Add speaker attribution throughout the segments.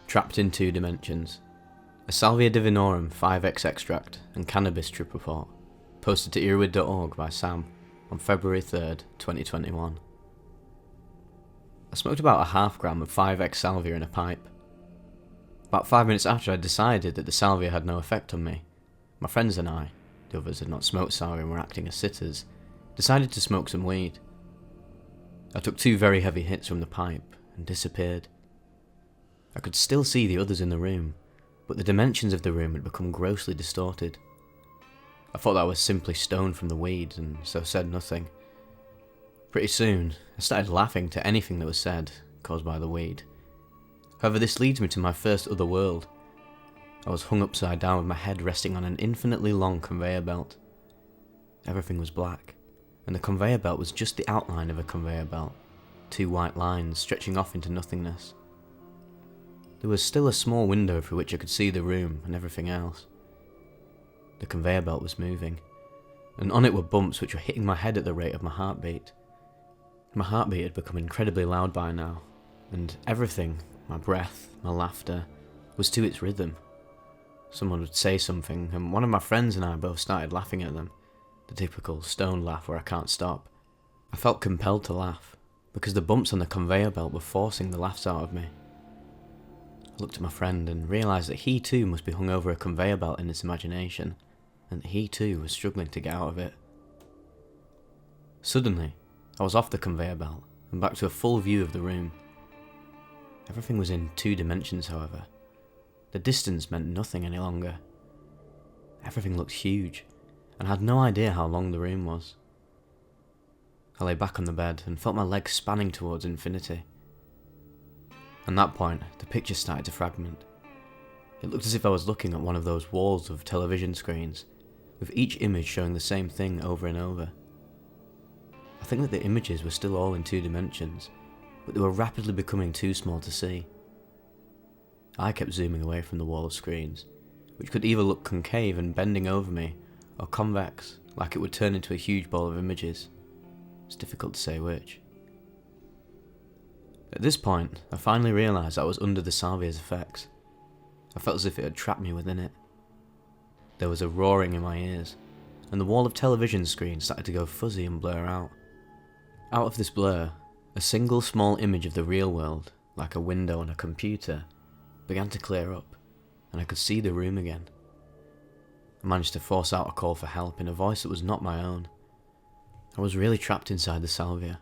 Speaker 1: Trapped in Two Dimensions. A Salvia Divinorum 5x extract and cannabis trip report. Posted to earwid.org by Sam on February 3rd, 2021. I smoked about a half gram of 5x salvia in a pipe. About 5 minutes after I decided that the salvia had no effect on me, my friends and I, the others had not smoked salvia and were acting as sitters, decided to smoke some weed. I took 2 very heavy hits from the pipe and disappeared. I could still see the others in the room, but the dimensions of the room had become grossly distorted. I thought that I was simply stoned from the weed and so said nothing. Pretty soon, I started laughing to anything that was said, caused by the weed. However, this leads me to my first other world. I was hung upside down with my head resting on an infinitely long conveyor belt. Everything was black, and the conveyor belt was just the outline of a conveyor belt, 2 white lines stretching off into nothingness. There was still a small window through which I could see the room and everything else. The conveyor belt was moving, and on it were bumps which were hitting my head at the rate of my heartbeat. My heartbeat had become incredibly loud by now, and everything, my breath, my laughter, was to its rhythm. Someone would say something, and one of my friends and I both started laughing at them, the typical stoned laugh where I can't stop. I felt compelled to laugh, because the bumps on the conveyor belt were forcing the laughs out of me. I looked at my friend and realised that he too must be hung over a conveyor belt in his imagination, and that he too was struggling to get out of it. Suddenly, I was off the conveyor belt and back to a full view of the room. Everything was in 2 dimensions, however. The distance meant nothing any longer. Everything looked huge, and I had no idea how long the room was. I lay back on the bed and felt my legs spanning towards infinity. At that point, the picture started to fragment. It looked as if I was looking at one of those walls of television screens, with each image showing the same thing over and over. I think that the images were still all in 2 dimensions, but they were rapidly becoming too small to see. I kept zooming away from the wall of screens, which could either look concave and bending over me, or convex, like it would turn into a huge ball of images. It's difficult to say which. At this point, I finally realised I was under the salvia's effects. I felt as if it had trapped me within it. There was a roaring in my ears, and the wall of television screen started to go fuzzy and blur out. Out of this blur, a single small image of the real world, like a window on a computer, began to clear up, and I could see the room again. I managed to force out a call for help in a voice that was not my own. I was really trapped inside the salvia,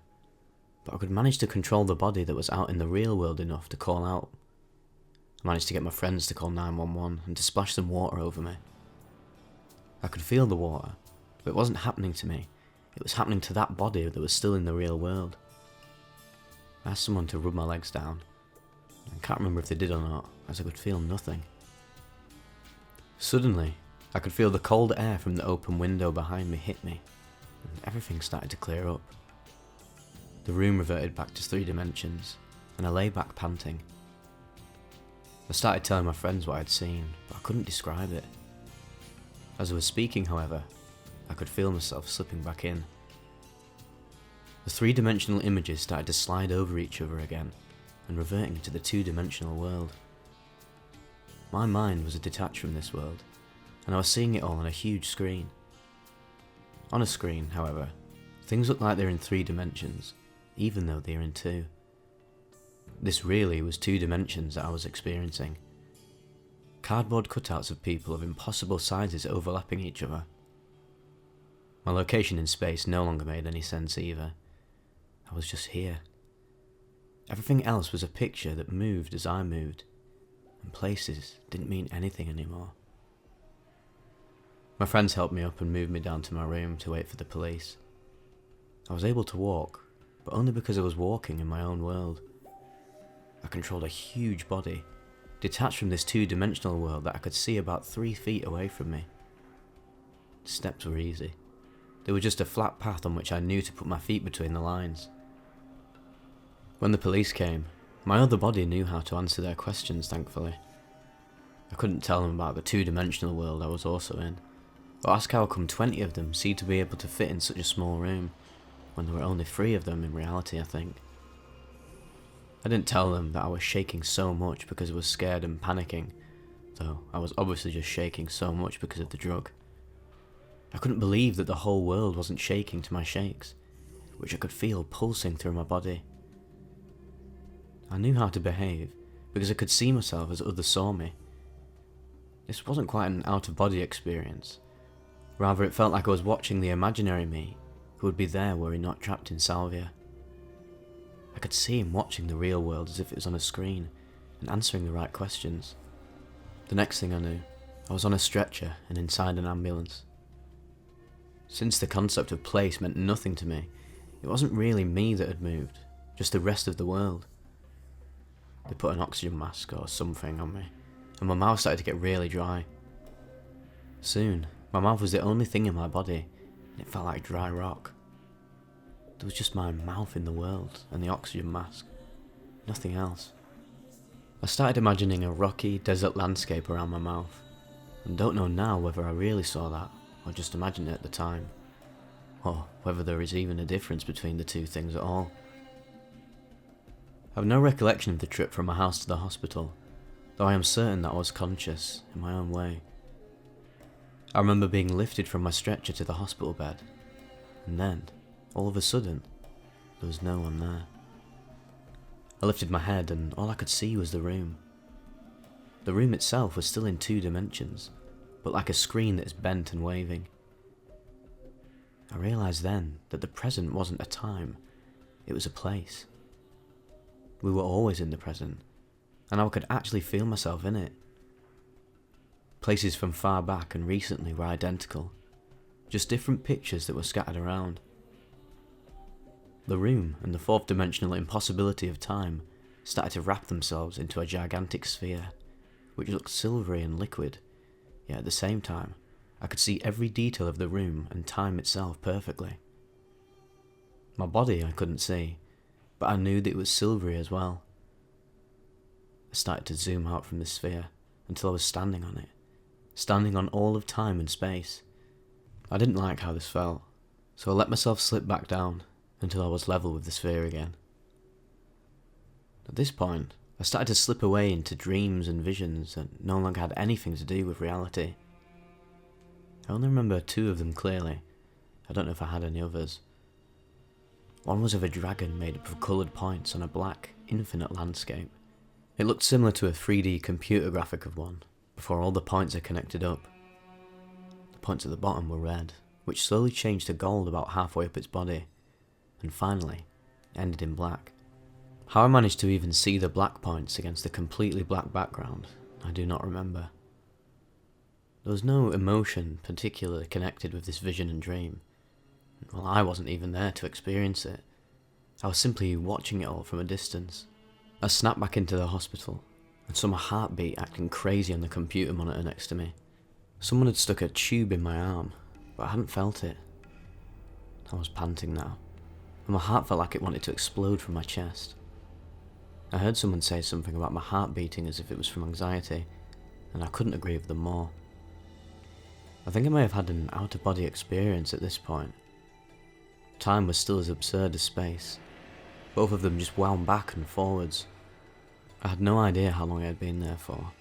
Speaker 1: but I could manage to control the body that was out in the real world enough to call out. I managed to get my friends to call 911 and to splash some water over me. I could feel the water, but it wasn't happening to me. It was happening to that body that was still in the real world. I asked someone to rub my legs down. I can't remember if they did or not, as I could feel nothing. Suddenly, I could feel the cold air from the open window behind me hit me, and everything started to clear up. The room reverted back to 3 dimensions, and I lay back panting. I started telling my friends what I'd seen, but I couldn't describe it. As I was speaking, however, I could feel myself slipping back in. The 3-dimensional images started to slide over each other again, and reverting to the 2-dimensional world. My mind was detached from this world, and I was seeing it all on a huge screen. On a screen, however, things looked like they're in 3 dimensions, even though they're in 2. This really was 2 dimensions that I was experiencing. Cardboard cutouts of people of impossible sizes overlapping each other. My location in space no longer made any sense either. I was just here. Everything else was a picture that moved as I moved, and places didn't mean anything anymore. My friends helped me up and moved me down to my room to wait for the police. I was able to walk, but only because I was walking in my own world. I controlled a huge body, detached from this 2-dimensional world that I could see about 3 feet away from me. The steps were easy. They were just a flat path on which I knew to put my feet between the lines. When the police came, my other body knew how to answer their questions, thankfully. I couldn't tell them about the 2-dimensional world I was also in, or ask how come 20 of them seemed to be able to fit in such a small room, when there were only 3 of them in reality, I think. I didn't tell them that I was shaking so much because I was scared and panicking, though I was obviously just shaking so much because of the drug. I couldn't believe that the whole world wasn't shaking to my shakes, which I could feel pulsing through my body. I knew how to behave because I could see myself as others saw me. This wasn't quite an out-of-body experience. Rather, it felt like I was watching the imaginary me who would be there were he not trapped in Salvia. I could see him watching the real world as if it was on a screen and answering the right questions. The next thing I knew, I was on a stretcher and inside an ambulance. Since the concept of place meant nothing to me, it wasn't really me that had moved, just the rest of the world. They put an oxygen mask or something on me, and my mouth started to get really dry. Soon, my mouth was the only thing in my body, and it felt like dry rock. There was just my mouth in the world and the oxygen mask, nothing else. I started imagining a rocky desert landscape around my mouth, and don't know now whether I really saw that or just imagined it at the time, or whether there is even a difference between the two things at all. I have no recollection of the trip from my house to the hospital, though I am certain that I was conscious in my own way. I remember being lifted from my stretcher to the hospital bed, and then, all of a sudden, there was no one there. I lifted my head and all I could see was the room. The room itself was still in 2 dimensions, but like a screen that is bent and waving. I realised then that the present wasn't a time, it was a place. We were always in the present, and I could actually feel myself in it. Places from far back and recently were identical, just different pictures that were scattered around. The room and the 4th dimensional impossibility of time started to wrap themselves into a gigantic sphere, which looked silvery and liquid, yet at the same time, I could see every detail of the room and time itself perfectly. My body I couldn't see, but I knew that it was silvery as well. I started to zoom out from the sphere until I was standing on it, standing on all of time and space. I didn't like how this felt, so I let myself slip back down until I was level with the sphere again. At this point, I started to slip away into dreams and visions that no longer had anything to do with reality. I only remember 2 of them clearly. I don't know if I had any others. One was of a dragon made up of coloured points on a black, infinite landscape. It looked similar to a 3D computer graphic of one, before all the points are connected up. The points at the bottom were red, which slowly changed to gold about halfway up its body, and finally ended in black. How I managed to even see the black points against the completely black background, I do not remember. There was no emotion particularly connected with this vision and dream. Well, I wasn't even there to experience it. I was simply watching it all from a distance. I snapped back into the hospital and saw my heartbeat acting crazy on the computer monitor next to me. Someone had stuck a tube in my arm, but I hadn't felt it. I was panting now, and my heart felt like it wanted to explode from my chest. I heard someone say something about my heart beating as if it was from anxiety, and I couldn't agree with them more. I think I may have had an out-of-body experience at this point. Time was still as absurd as space. Both of them just wound back and forwards. I had no idea how long I had been there for,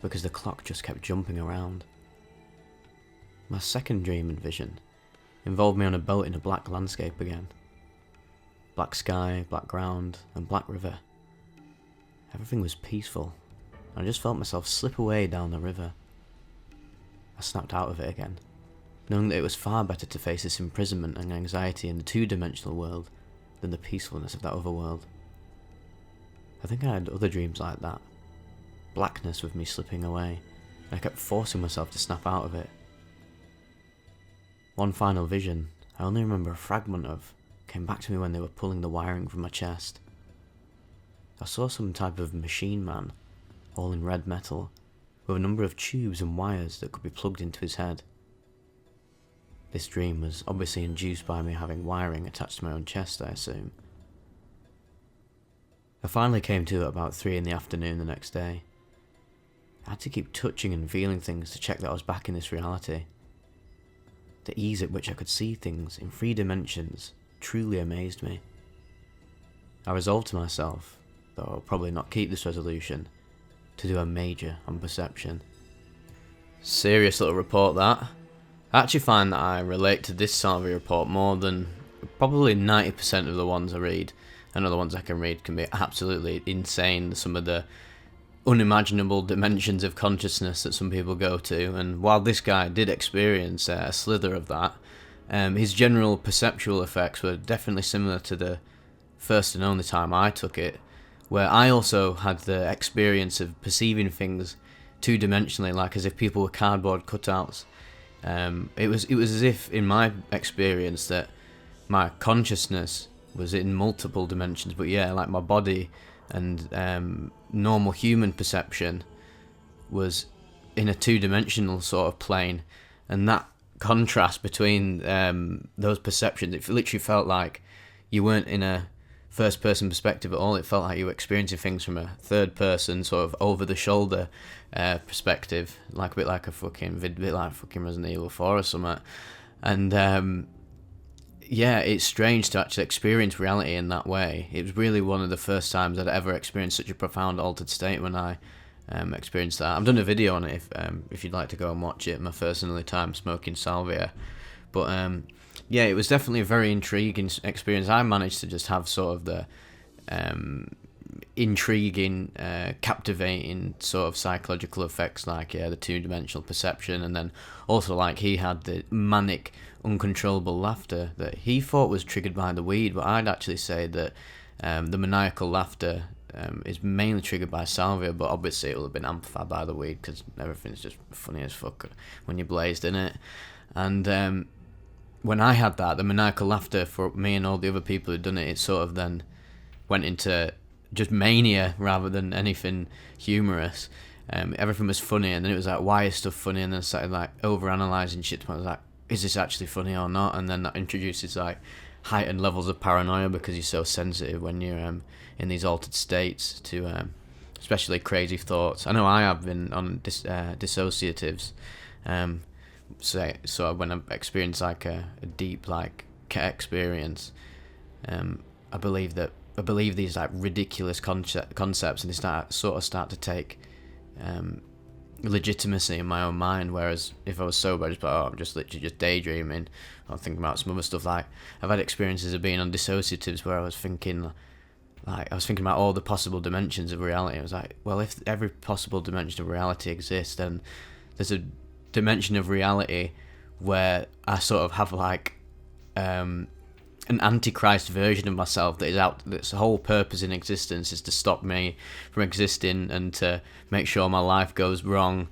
Speaker 1: because the clock just kept jumping around. My second dream and vision involved me on a boat in a black landscape again. Black sky, black ground, and black river. Everything was peaceful, and I just felt myself slip away down the river. I snapped out of it again, knowing that it was far better to face this imprisonment and anxiety in the 2-dimensional world than the peacefulness of that other world. I think I had other dreams like that. Blackness with me slipping away, and I kept forcing myself to snap out of it. One final vision, I only remember a fragment of, came back to me when they were pulling the wiring from my chest. I saw some type of machine man, all in red metal, with a number of tubes and wires that could be plugged into his head. This dream was obviously induced by me having wiring attached to my own chest, I assume. I finally came to at about 3 in the afternoon the next day. I had to keep touching and feeling things to check that I was back in this reality. The ease at which I could see things in 3 dimensions truly amazed me. I resolved to myself that though I'll probably not keep this resolution, to do a major on perception. Serious little report that. I actually find that I relate to this Salvia report more than probably 90% of the ones I read. And other ones I can read can be absolutely insane, some of the unimaginable dimensions of consciousness that some people go to. And while this guy did experience a slither of that, his general perceptual effects were definitely similar to the first and only time I took it, where I also had the experience of perceiving things two-dimensionally, like as if people were cardboard cutouts. It was as if, in my experience, that my consciousness was in multiple dimensions, but yeah, like my body and normal human perception was in a two-dimensional sort of plane, and that contrast between those perceptions, it literally felt like you weren't in a first-person perspective at all. It felt like you were experiencing things from a third-person, sort of over-the-shoulder perspective, like a bit like fucking Resident Evil 4 or something. And yeah, it's strange to actually experience reality in that way. It was really one of the first times I'd ever experienced such a profound altered state when I experienced that. I've done a video on it if you'd like to go and watch it, my first and only time smoking Salvia. But yeah, it was definitely a very intriguing experience. I managed to just have sort of the intriguing, captivating sort of psychological effects, like the two-dimensional perception, and then also like he had the manic, uncontrollable laughter that he thought was triggered by the weed, but I'd actually say that the maniacal laughter is mainly triggered by Salvia, but obviously it will have been amplified by the weed because everything's just funny as fuck when you're blazed in it. And when I had that, the maniacal laughter, for me and all the other people who'd done it, it sort of then went into just mania rather than anything humorous. Everything was funny, and then it was like, why is stuff funny? And then I started like over-analysing shit. I was like, is this actually funny or not? And then that introduces like heightened levels of paranoia because you're so sensitive when you're in these altered states to especially crazy thoughts. I know I have been on dissociatives. So when I experience like a deep like experience, I believe these like ridiculous concepts, and they start to take legitimacy in my own mind, whereas if I was sober, I'd just be like, I'm just literally just daydreaming. I'm thinking about some other stuff. Like I've had experiences of being on dissociatives where I was thinking about all the possible dimensions of reality. I was like, well, if every possible dimension of reality exists, then there's a dimension of reality where I sort of have like an antichrist version of myself that is out. That's the whole purpose in existence is to stop me from existing and to make sure my life goes wrong.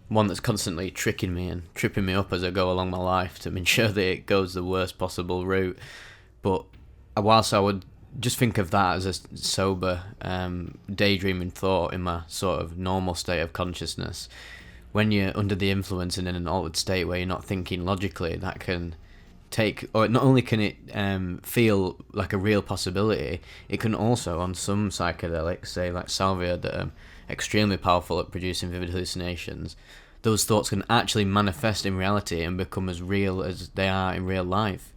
Speaker 1: One that's constantly tricking me and tripping me up as I go along my life to ensure that it goes the worst possible route. But whilst I would just think of that as a sober daydreaming thought in my sort of normal state of consciousness, when you're under the influence and in an altered state where you're not thinking logically, that can take, or not only can it feel like a real possibility, it can also, on some psychedelics, say like Salvia, that are extremely powerful at producing vivid hallucinations, those thoughts can actually manifest in reality and become as real as they are in real life.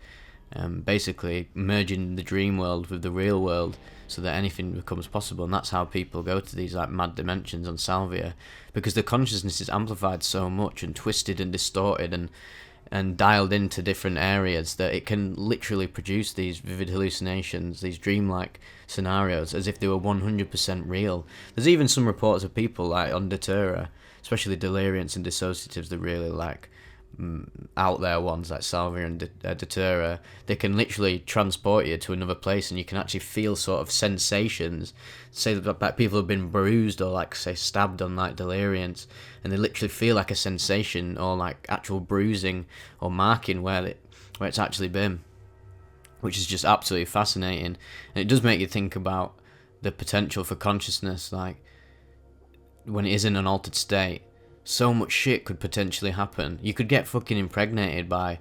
Speaker 1: Basically merging the dream world with the real world so that anything becomes possible. And that's how people go to these like mad dimensions on Salvia, because the consciousness is amplified so much and twisted and distorted and dialed into different areas that it can literally produce these vivid hallucinations, these dreamlike scenarios, as if they were 100% real. There's even some reports of people like on Datura, especially deliriants and dissociatives, that really like out there ones like Salvia and Datura, they can literally transport you to another place, and you can actually feel sort of sensations. Say that people have been bruised or like say stabbed on like deliriants, and they literally feel like a sensation or like actual bruising or marking where it's actually been, which is just absolutely fascinating. And it does make you think about the potential for consciousness, like when it is in an altered state. So much shit could potentially happen. You could get fucking impregnated by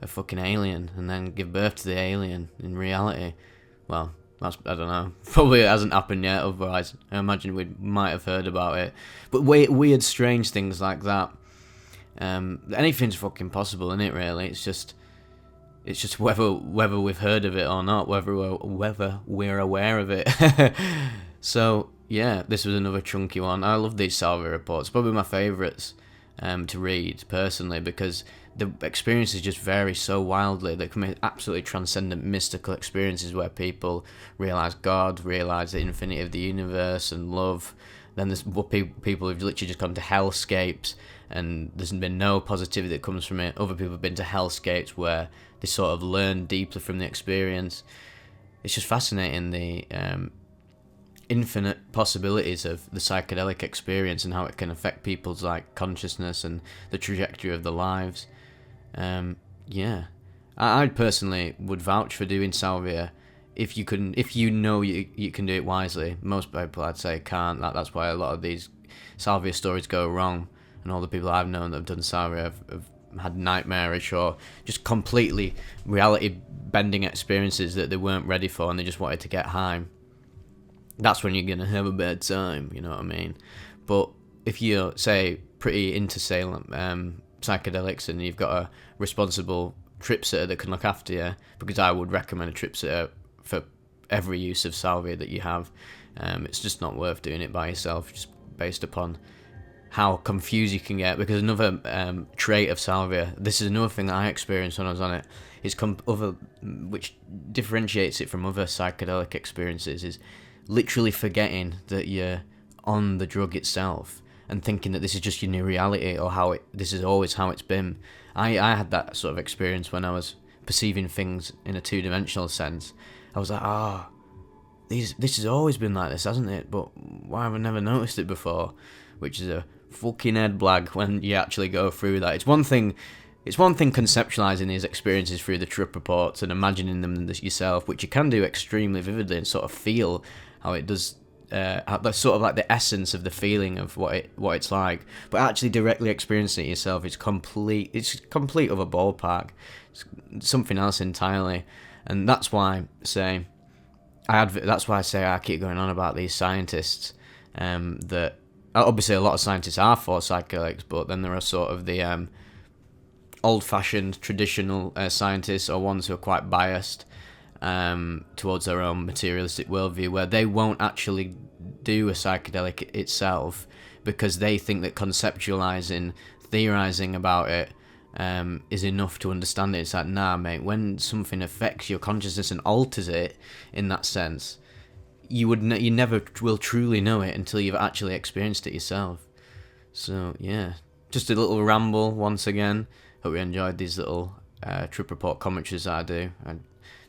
Speaker 1: a fucking alien and then give birth to the alien in reality. Well, I don't know. Probably it hasn't happened yet, otherwise I imagine we might have heard about it. But weird, strange things like that. Anything's fucking possible, isn't it, really? It's just whether we've heard of it or not, whether we're aware of it. So yeah, this was another chunky one. I love these Salvia reports. Probably my favourites to read personally, because the experiences just vary so wildly. They can be absolutely transcendent, mystical experiences where people realise God, realise the infinity of the universe and love. Then there's people who've literally just gone to hellscapes and there's been no positivity that comes from it. Other people have been to hellscapes where they sort of learn deeply from the experience. It's just fascinating, the infinite possibilities of the psychedelic experience and how it can affect people's like consciousness and the trajectory of their lives. Yeah, I personally would vouch for doing Salvia if you know you can do it wisely. Most people, I'd say, can't. That's why a lot of these Salvia stories go wrong, and all the people I've known that have done Salvia have had nightmarish or just completely reality bending experiences that they weren't ready for, and they just wanted to get high. That's when you're gonna have a bad time, you know what I mean? But if you're, say, pretty into psychedelics and you've got a responsible trip sitter that can look after you, because I would recommend a trip sitter for every use of Salvia that you have. It's just not worth doing it by yourself, just based upon how confused you can get. Because another trait of Salvia, this is another thing that I experienced when I was on it, is which differentiates it from other psychedelic experiences, is literally forgetting that you're on the drug itself and thinking that this is just your new reality, or this is always how it's been. I had that sort of experience when I was perceiving things in a two-dimensional sense. I was like, this has always been like this, hasn't it? But why have I never noticed it before? Which is a fucking head blag when you actually go through that. It's one thing conceptualizing these experiences through the trip reports and imagining them yourself, which you can do extremely vividly and sort of feel how it does. That's sort of like the essence of the feeling of what it's like. But actually directly experiencing it yourself is complete. It's complete of a ballpark. It's something else entirely. And that's why I say I keep going on about these scientists. That obviously a lot of scientists are for psychedelics, but then there are sort of the old-fashioned, traditional scientists, or ones who are quite biased towards their own materialistic worldview, where they won't actually do a psychedelic itself because they think that conceptualizing, theorizing about it is enough to understand it. It's like, nah, mate, when something affects your consciousness and alters it in that sense, you never will truly know it until you've actually experienced it yourself. So yeah, just a little ramble once again. Hope you enjoyed these little trip report commentaries that I do. And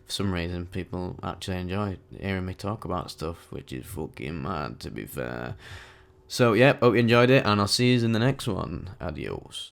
Speaker 1: for some reason, people actually enjoy hearing me talk about stuff, which is fucking mad, to be fair. So yeah, hope you enjoyed it, and I'll see you in the next one. Adios.